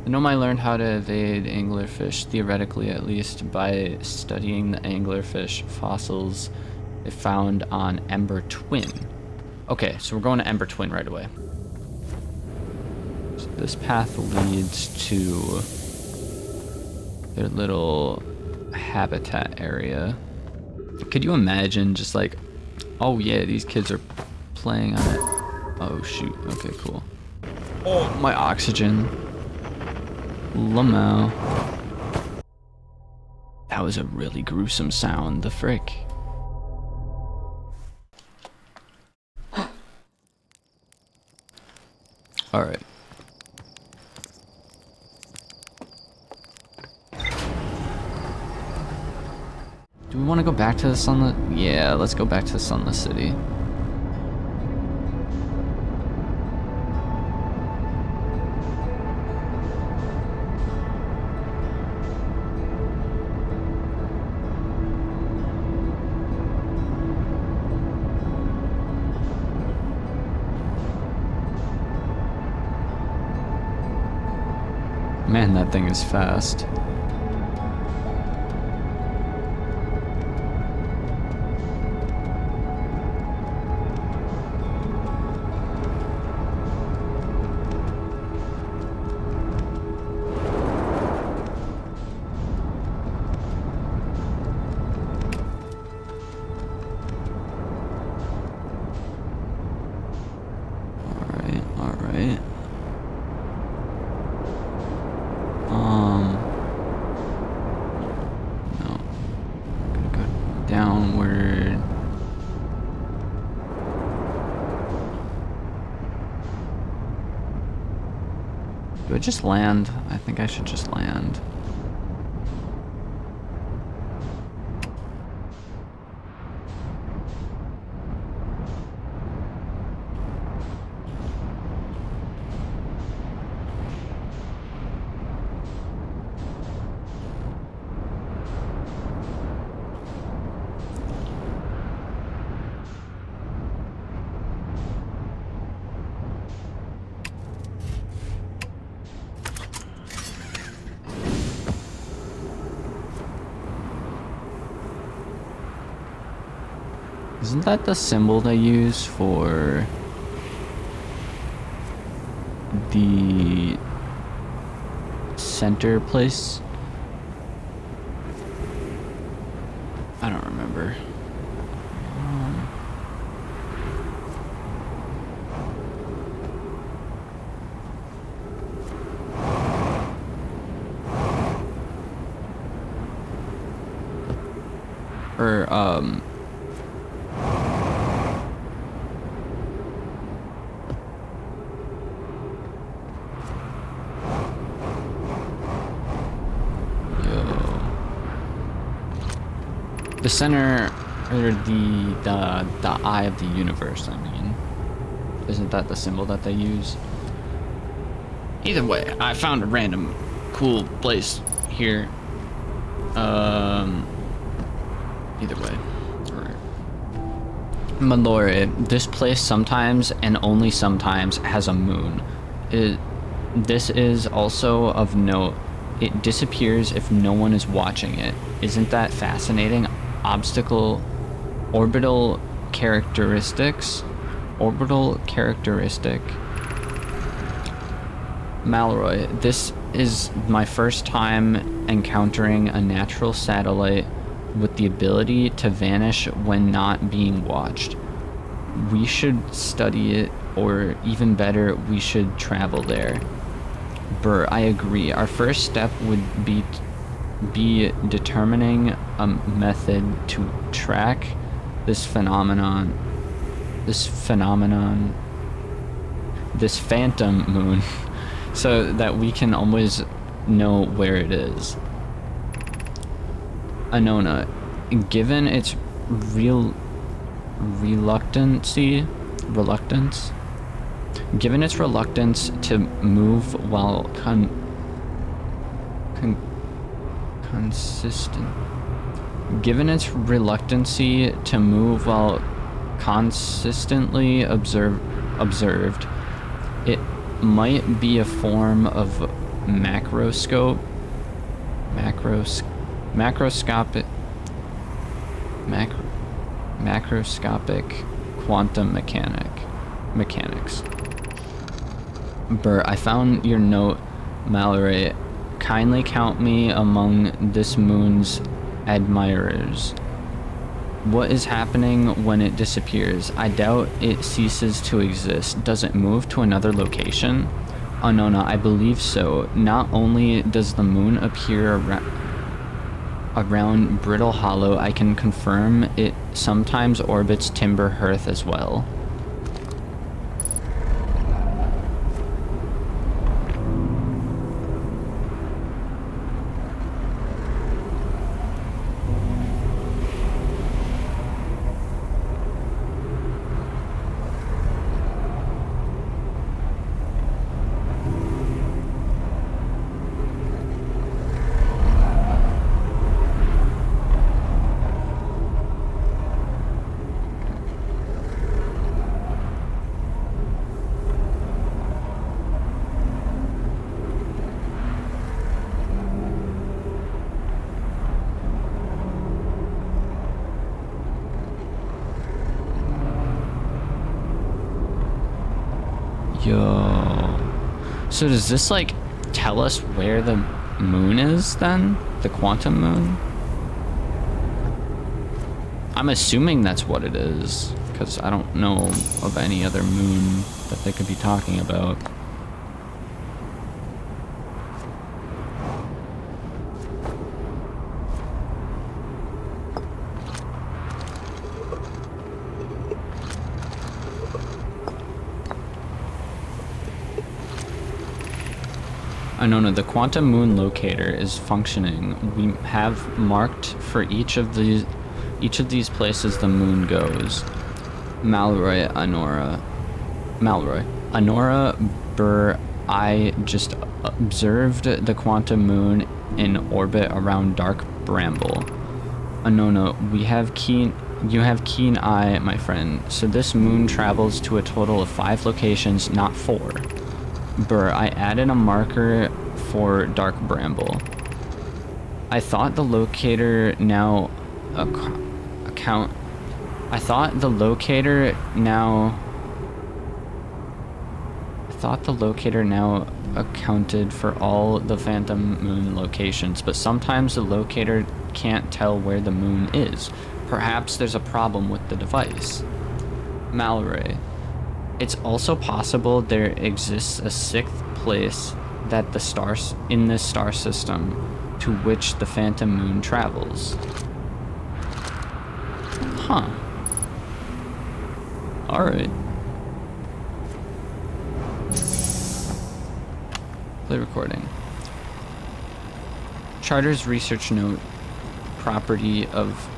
Noma learned how to evade anglerfish, theoretically at least, by studying the anglerfish fossils it found on Ember Twin. Okay, so we're going to Ember Twin right away. So this path leads to their little habitat area. Could you imagine just like, oh yeah, these kids are playing on it. Oh shoot, okay, cool. Oh, my oxygen. Lamau. That was a really gruesome sound, the frick. Alright. Do we want to go back to the Sunless? Yeah, let's go back to the Sunless City. Man, that thing is fast. Alright. No. I'm gonna go downward. Do I just land? I think I should just land. Isn't that the symbol they use for the center place? I don't remember. The center, or the eye of the universe, I mean. Isn't that the symbol that they use? Either way, I found a random cool place here. Either way. Alright. Malore, this place sometimes, and only sometimes, has a moon. This is also of note. It disappears if no one is watching it. Isn't that fascinating? Orbital characteristics. Malroy, this is my first time encountering a natural satellite with the ability to vanish when not being watched. We should study it, or even better, we should travel there. Burr, I agree. Our first step would be determining a method to track this phenomenon, this phantom moon, so that we can always know where it is. Anona, given its given its reluctance to move while consistently observed, it might be a form of macroscope, macroscopic, macroscopic quantum mechanics. Bert, I found your note, Mallory. Kindly count me among this moon's admirers. What is happening when it disappears? I doubt it ceases to exist. Does it move to another location? Anona, I believe so. Not only does the moon appear around Brittle Hollow, I can confirm it sometimes orbits Timber Hearth as well. Yo. So does this, like, tell us where the moon is, then? The quantum moon? I'm assuming that's what it is, because I don't know of any other moon that they could be talking about. Anona, the quantum moon locator is functioning. We have marked for each of these places the moon goes. Malroy, Anora, Burr, I just observed the quantum moon in orbit around Dark Bramble. Anona, you have keen eye, my friend. So this moon travels to a total of 5 locations, not 4. Burr, I added a marker for Dark Bramble. I thought the locator now accounted for all the Phantom Moon locations, but sometimes the locator can't tell where the moon is. Perhaps there's a problem with the device. Mallory, it's also possible there exists a 6th place that in this star system to which the Phantom Moon travels. Huh. Alright. Play recording. Charter's research note, property of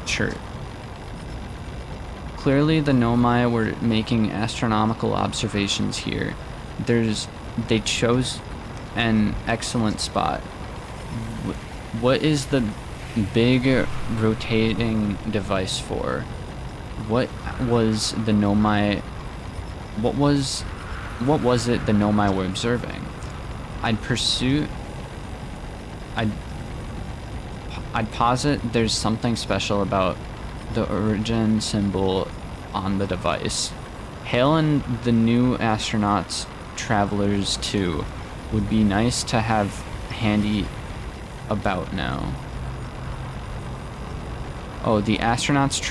Chert. Clearly the Nomai were making astronomical observations here. They chose an excellent spot. What is the big rotating device for? What was it the Nomai were observing? I'd posit there's something special about the origin symbol on the device. Hail and the new astronauts travelers too. Would be nice to have handy about now. Oh, the new astronauts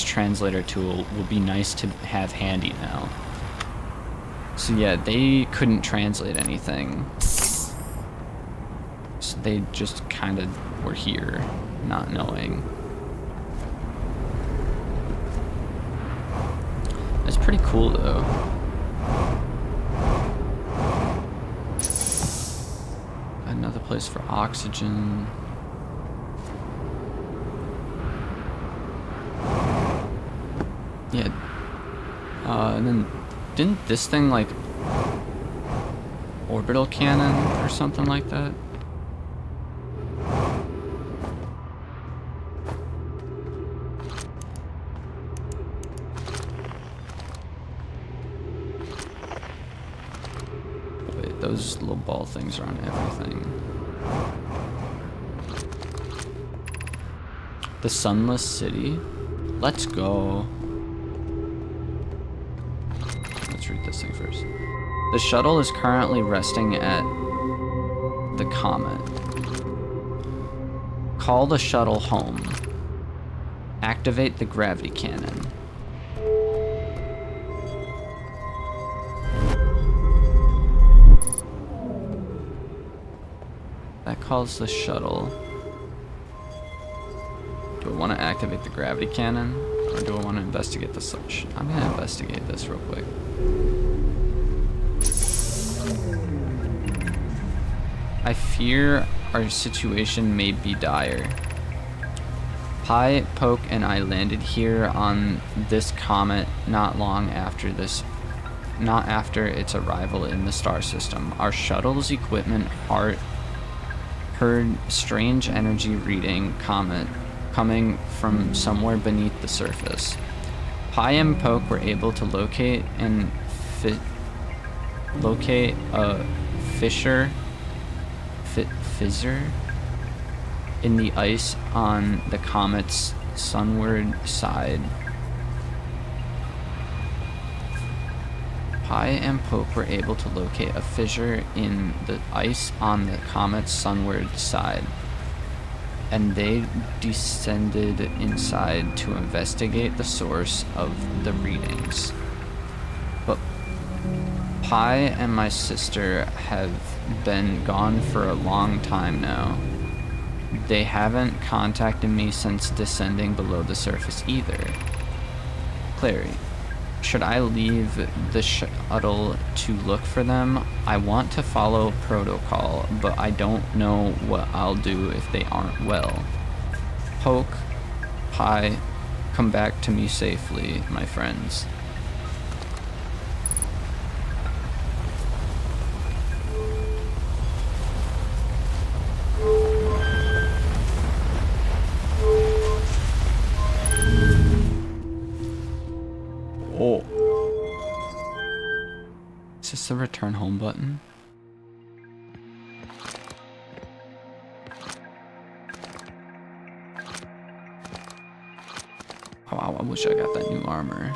translator tool will be nice to have handy now. So yeah, they couldn't translate anything. So they just kind of were here, not knowing. It's pretty cool though. Another place for oxygen. Yeah. And then didn't this thing like orbital cannon or something like that? those little ball things are on everything. The Sunless City. Let's go. Let's read this thing first. The shuttle is currently resting at the comet. Call the shuttle home. Activate the gravity cannon. That calls the shuttle. Do I want to activate the gravity cannon? Or do I want to investigate the such? I'm going to investigate this real quick. I fear our situation may be dire. Pi, Poke, and I landed here on this comet not after its arrival in the star system. Our shuttle's equipment heard strange energy reading comet coming from somewhere beneath the surface. Pi and Poke were able to locate a fissure in the ice on the comet's sunward side. Pi and Poke were able to locate a fissure in the ice on the comet's sunward side, and they descended inside to investigate the source of the readings. But Pi and my sister have been gone for a long time now. They haven't contacted me since descending below the surface either. Clary, should I leave the shuttle to look for them? I want to follow protocol, but I don't know what I'll do if they aren't well. Poke, Pi, come back to me safely, my friends. Oh. Is this the return home button? Oh, wow, I wish I got that new armor.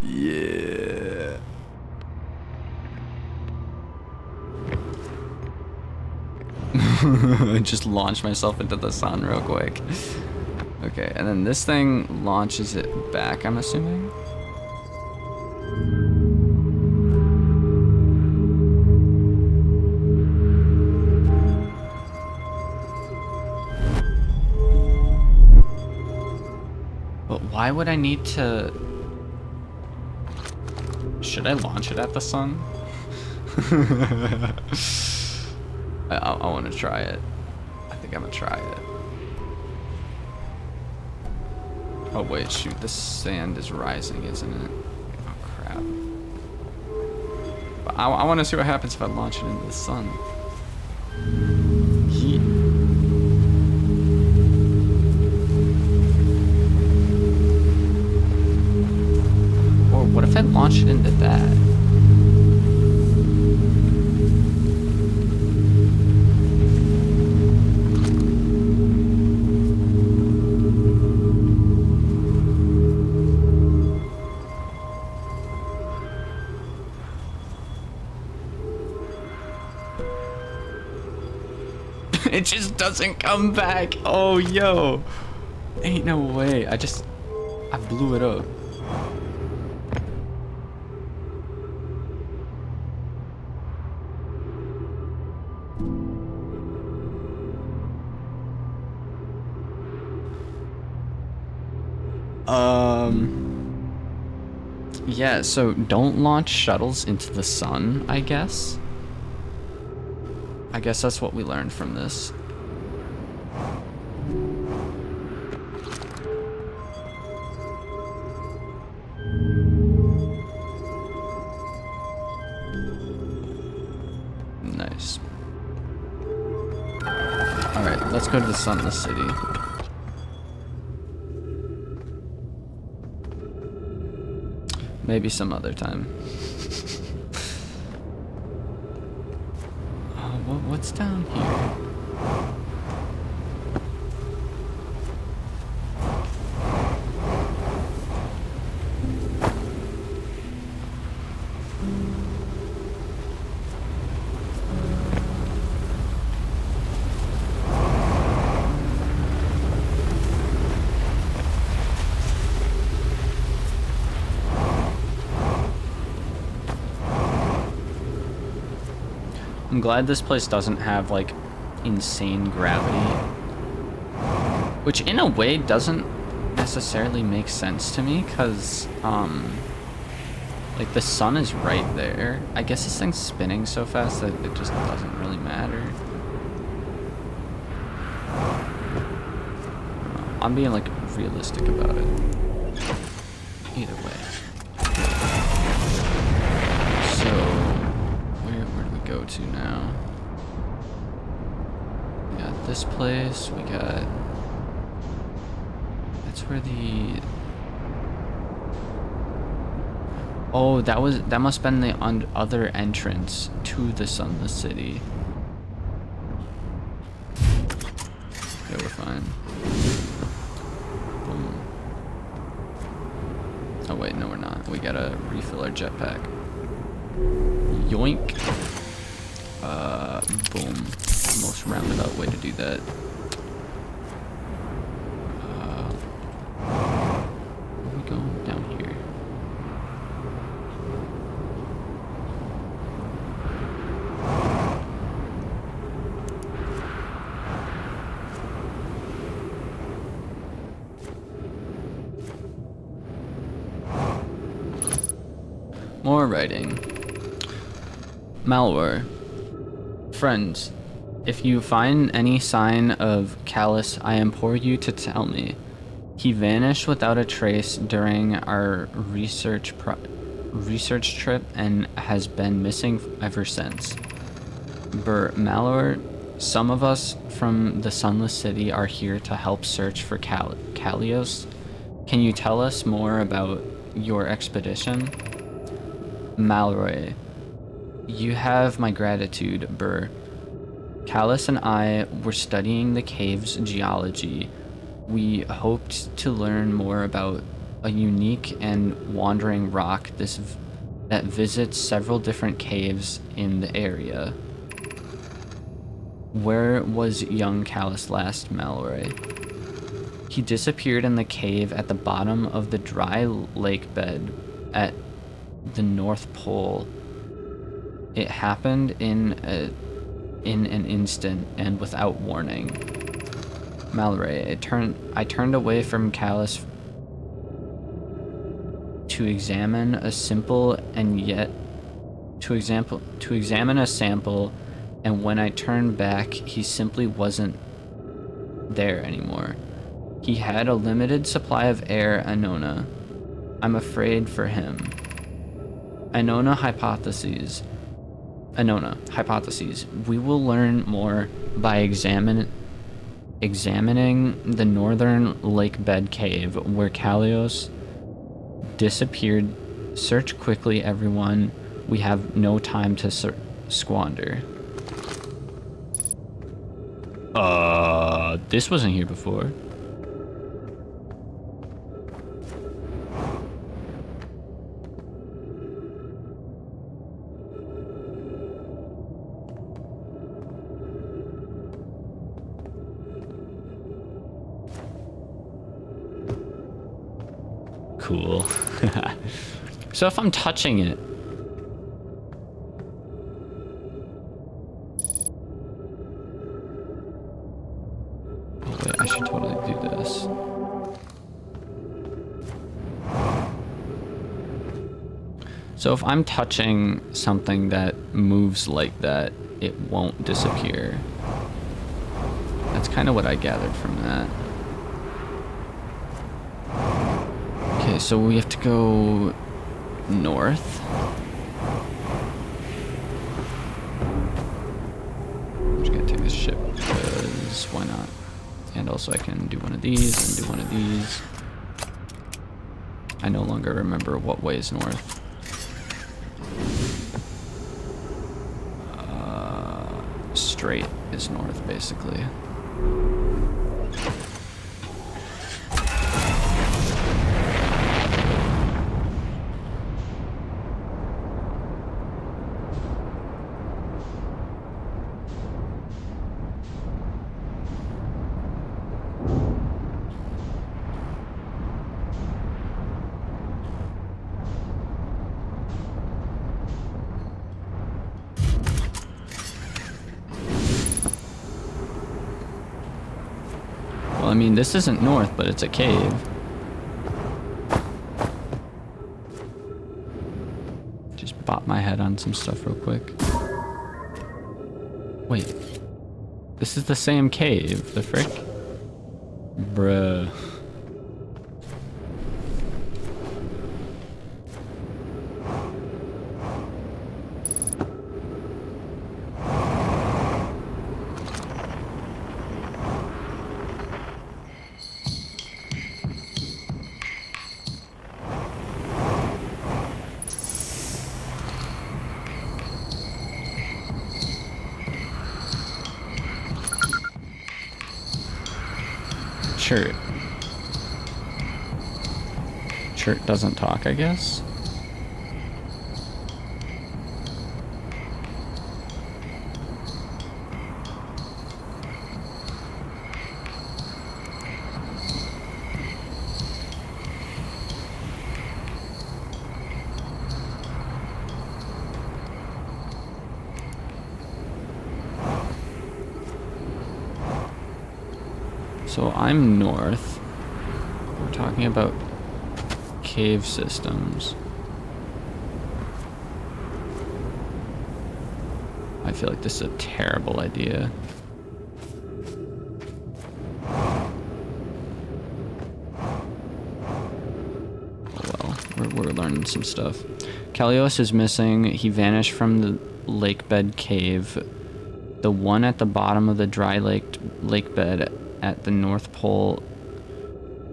Yeah. Just launch myself into the sun real quick. Okay, and then this thing launches it back, I'm assuming. But why would I need to... Should I launch it at the sun? I want to try it. I think I'm gonna try it. Oh wait, shoot, the sand is rising, isn't it? Oh crap. But I want to see what happens if I launch it into the sun. Yeet. Or what if I launch it into that? It just doesn't come back. Oh, yo. Ain't no way. I blew it up. Yeah, so don't launch shuttles into the sun, I guess. I guess that's what we learned from this. let's go to the Sunless City. Maybe some other time. What's down here? I'm glad this place doesn't have, like, insane gravity. Which, in a way, doesn't necessarily make sense to me, because, like, the sun is right there. I guess this thing's spinning so fast that it just doesn't really matter. I'm being, like, realistic about it. Either way. Go to now. We got this place. We got. That's where the. Oh, that must have been the other entrance to the Sunless City. Okay, we're fine. Boom. Oh wait, no, we're not. We gotta refill our jetpack. Yoink. Boom. Most roundabout way to do that. Where are we going? Down here. More writing. Malware. Friends, if you find any sign of Callus, I implore you to tell me. He vanished without a trace during our research trip and has been missing ever since. Malware, some of us from the Sunless City are here to help search for Kallios. Can you tell us more about your expedition? Malroy. You have my gratitude, Burr. Callus and I were studying the cave's geology. We hoped to learn more about a unique and wandering rock that visits several different caves in the area. Where was young Callus last, Mallory? He disappeared in the cave at the bottom of the dry lake bed at the North Pole. It happened in an instant and without warning. Mallory, I turned away from Callus to examine a sample, and when I turned back, he simply wasn't there anymore. He had a limited supply of air, Anona. I'm afraid for him. Anona hypotheses. We will learn more by examining the northern lake bed cave where Kallios disappeared. Search quickly, everyone. We have no time to squander. This wasn't here before. Cool. So if I'm touching it, oh wait, I should totally do this. So if I'm touching something that moves like that, it won't disappear. That's kind of what I gathered from that. Okay, so we have to go north. I'm just gonna take this ship because because why not? And also I can do one of these and do one of these. I no longer remember what way is north. Straight is north, basically. Well, I mean, this isn't north, but it's a cave. Just bop my head on some stuff real quick. Wait. This is the same cave, the frick? Bruh. Chert doesn't talk, I guess. So I'm north. We're talking about cave systems. I feel like this is a terrible idea. Oh well, we're learning some stuff. Kalios is missing. He vanished from the lake bed cave. The one at the bottom of the dry lake bed at the North Pole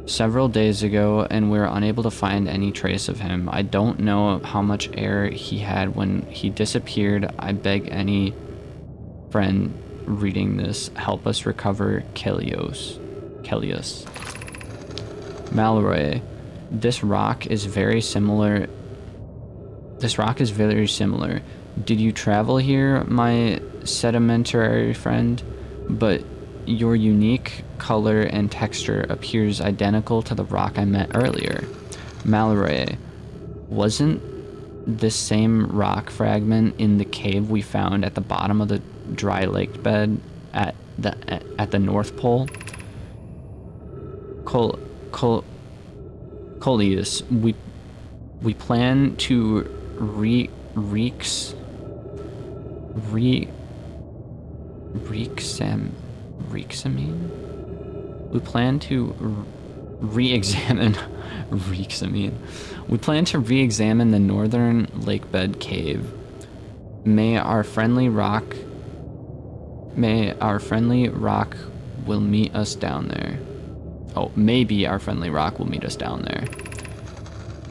several days ago, and we're unable to find any trace of him. I don't know how much air he had when he disappeared. I beg any friend reading this, help us recover Kalios. Malroy, this rock is very similar. Did you travel here, my sedimentary friend? But your unique color and texture appears identical to the rock I met earlier. Malroy, wasn't this same rock fragment in the cave we found at the bottom of the dry lake bed at the North Pole? Coleus, we plan to We plan to re-examine the northern lakebed cave. May our friendly rock will meet us down there. Oh, maybe our friendly rock will meet us down there.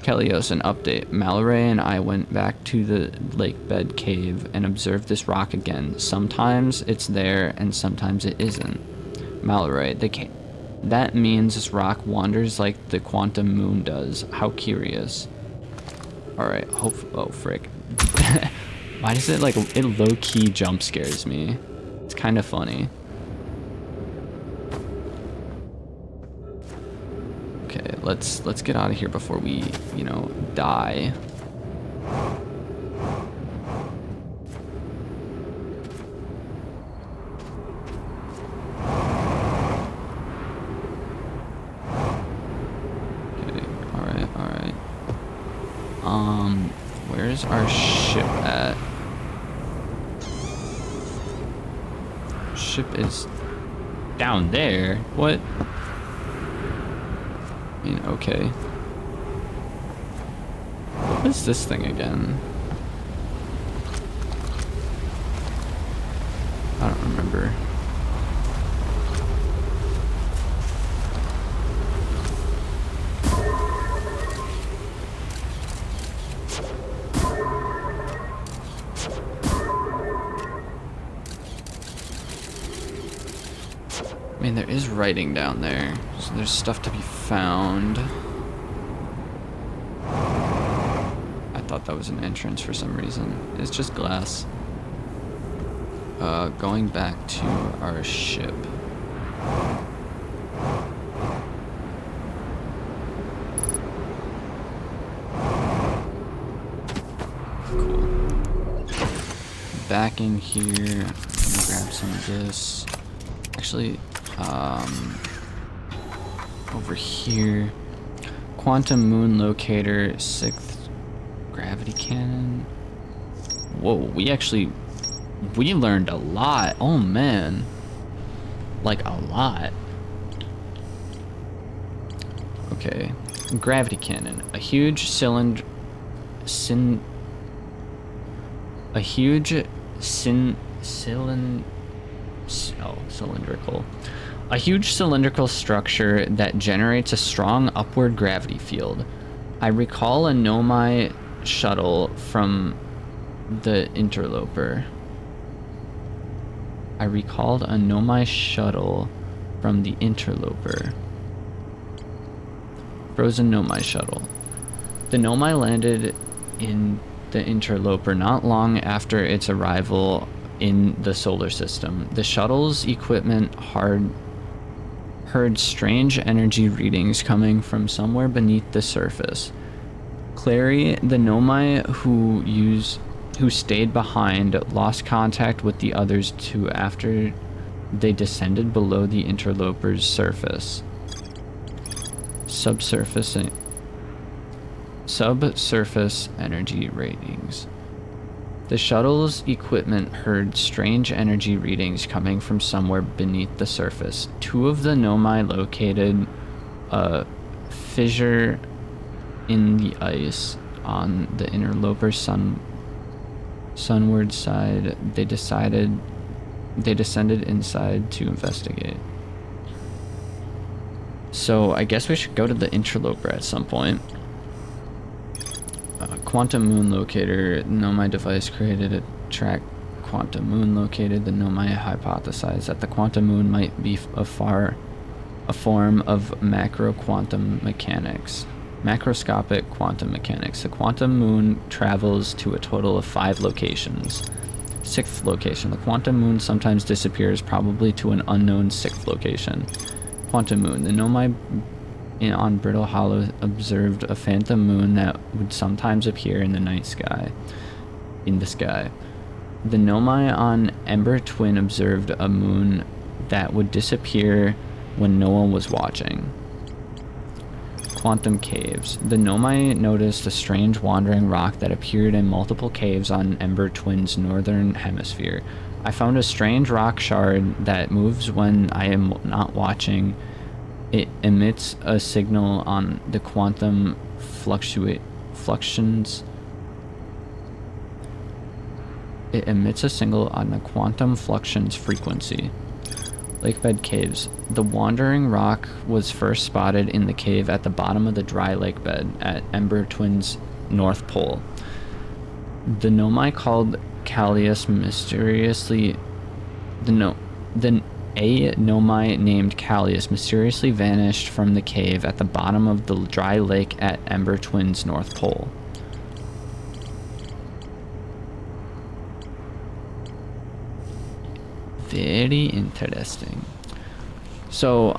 Kalios, an update. Malroy and I went back to the lakebed cave and observed this rock again. Sometimes it's there and sometimes it isn't. Malroy, that means this rock wanders like the quantum moon does. How curious. Alright, oh frick. Why does it it low-key jump scares me? It's kind of funny. Okay, let's get out of here before we, die. Where's our ship at? Ship is down there. What? I mean, okay. What is this thing again? I don't remember. mean, there is writing down there, so there's stuff to be found. I thought that was an entrance for some reason. It's just glass. Going back to our ship. Cool. Back in here, let me grab some of this. Actually, over here, quantum moon locator, 6th gravity cannon. Whoa, we learned a lot. Oh man, like a lot. Okay, gravity cannon, a huge cylindrical. A huge cylindrical structure that generates a strong upward gravity field. I recall a Nomai shuttle from the Interloper. I recalled a Nomai shuttle from the Interloper. Frozen Nomai shuttle. The Nomai landed in the Interloper not long after its arrival in the solar system. The shuttle's equipment heard strange energy readings coming from somewhere beneath the surface. Clary, the Nomai who stayed behind, lost contact with the others too after they descended below the Interloper's surface. Subsurface energy ratings. The shuttle's equipment heard strange energy readings coming from somewhere beneath the surface. 2 of the Nomai located a fissure in the ice on the Interloper's sunward side. They descended inside to investigate. So I guess we should go to the Interloper at some point. Quantum moon locator. Nomai device created to track quantum moon located. The Nomai hypothesized that the quantum moon might be a form of macro quantum mechanics. Macroscopic quantum mechanics. The quantum moon travels to a total of 5 locations. 6th location. The quantum moon sometimes disappears, probably to an unknown 6th location. Quantum moon. The Nomai on Brittle Hollow observed a phantom moon that would sometimes appear in the night sky. The Nomai on Ember Twin observed a moon that would disappear when no one was watching. Quantum caves. The Nomai noticed a strange wandering rock that appeared in multiple caves on Ember Twin's northern hemisphere. I found a strange rock shard that moves when I am not watching. It emits a signal on the quantum fluctuations. It emits a signal on the quantum fluctuations frequency. Lakebed caves. The wandering rock was first spotted in the cave at the bottom of the dry lake bed at Ember Twin's North Pole. The Nomai called Callius mysteriously. A Nomai named Callius mysteriously vanished from the cave at the bottom of the dry lake at Ember Twin's North Pole. Very interesting. So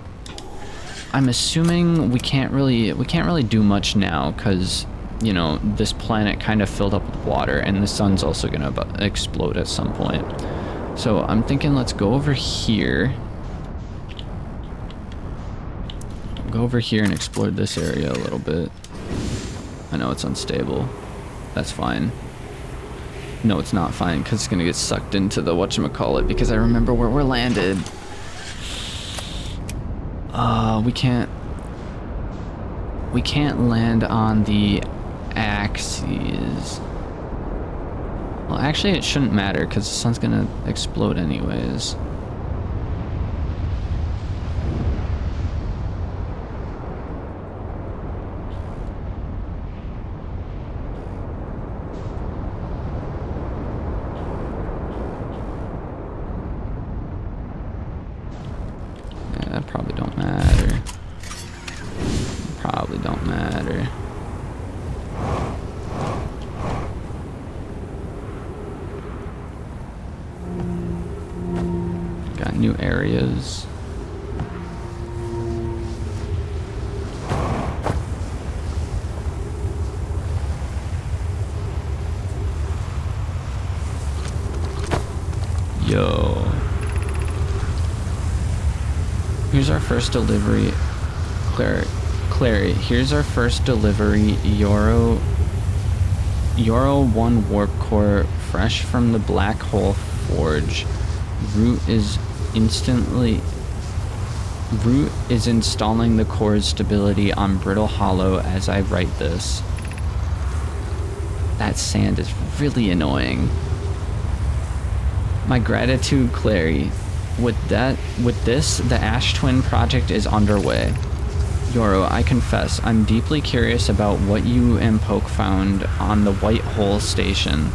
I'm assuming we can't really do much now because, you know, this planet kind of filled up with water and the sun's also gonna explode at some point. So I'm thinking let's go over here. Go over here and explore this area a little bit. I know it's unstable. That's fine. No, it's not fine because it's gonna get sucked into the whatchamacallit because I remember where we're landed. We can't land on the axes. Well, actually, it shouldn't matter because the sun's gonna explode anyways. new areas. Yo. Here's our first delivery. Clary, here's our first delivery. Yoro 1 warp core, fresh from the Black Hole Forge. Root is installing the core's stability on Brittle Hollow as I write this. That sand is really annoying. My gratitude, Clary. With this, the Ash Twin project is underway. Yoro, I confess, I'm deeply curious about what you and Poke found on the White Hole Station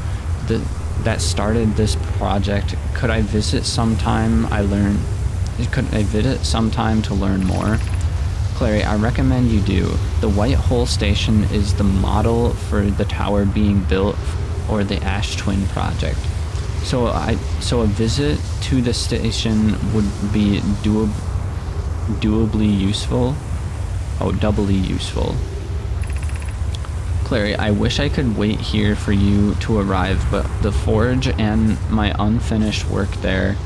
that started this project. Could I visit sometime to learn more? Clary, I recommend you do. The White Hole Station is the model for the tower being built or the Ash Twin project. So a visit to the station would be doubly useful. Clary, I wish I could wait here for you to arrive, but the forge and my unfinished work there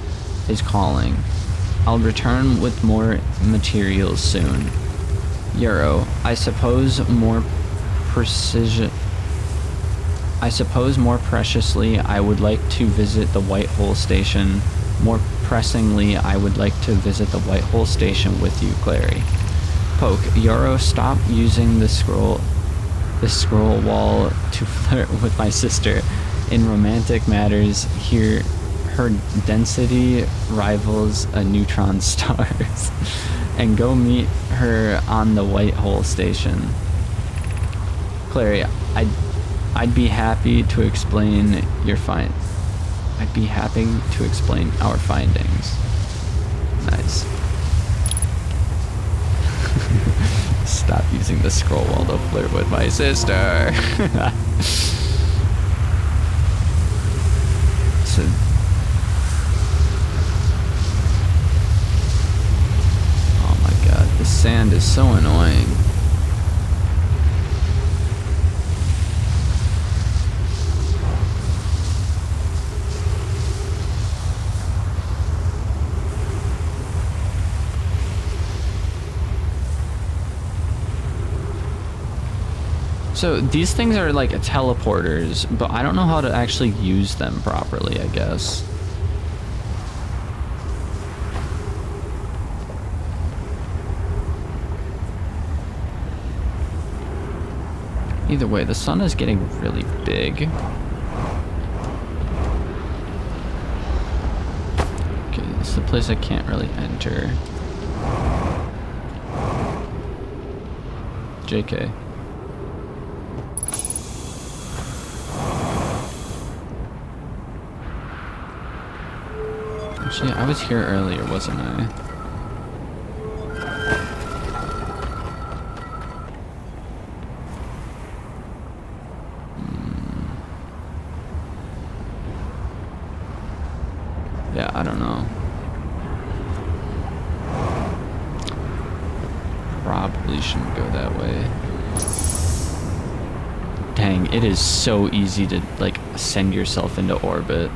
is calling. I'll return with more materials soon. Yoro, I suppose more preciously, I would like to visit the White Hole Station. More pressingly, I would like to visit the White Hole Station with you, Clary. Poke, Yoro, stop using the scroll wall to flirt with my sister. In romantic matters, here her density rivals a neutron star's. And go meet her on the White Hole Station. Clary, I'd be happy to explain our findings. Nice. Stop using the scroll wall to flirt with my sister. Oh my god, this sand is so annoying. So these things are like teleporters, but I don't know how to actually use them properly, I guess. Either way, the sun is getting really big. Okay, this is a place I can't really enter. JK. Actually, I was here earlier, wasn't I? Yeah, I don't know. Probably shouldn't go that way. Dang, it is so easy to, like, send yourself into orbit.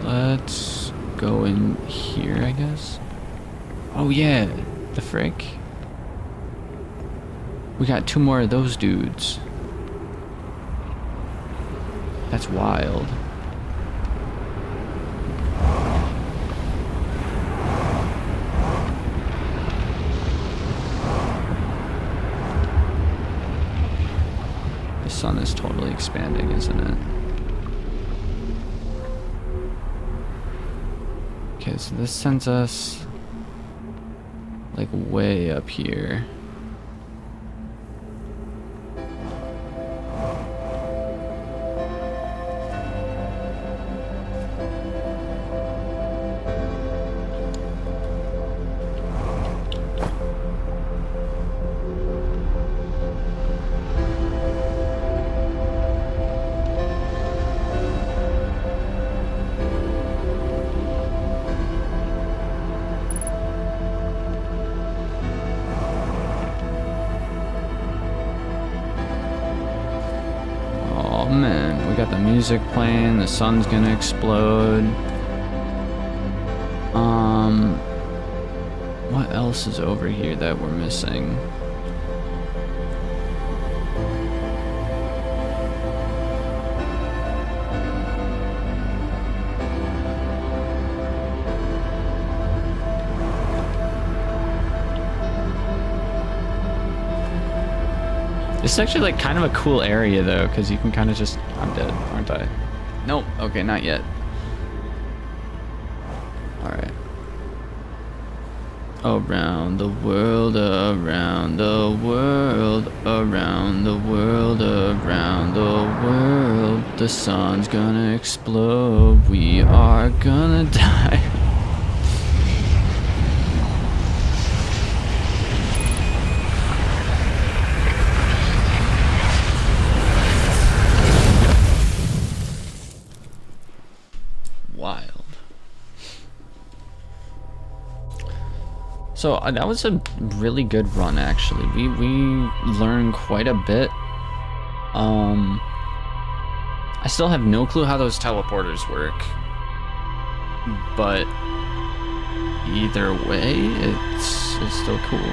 Let's go in here, I guess. Oh yeah, the frick. We got 2 more of those dudes. That's wild. The sun is totally expanding, isn't it? Okay, so this sends us like way up here. the music playing, the sun's gonna explode. What else is over here that we're missing? It's actually like kind of a cool area though, because you can kind of just... I'm dead, aren't I? Nope, okay, not yet. Alright. Around the world, around the world, around the world, around the world. The sun's gonna explode, we are gonna die. Wild. So that was a really good run, actually. We learned quite a bit. I still have no clue how those teleporters work, but either way, it's still cool.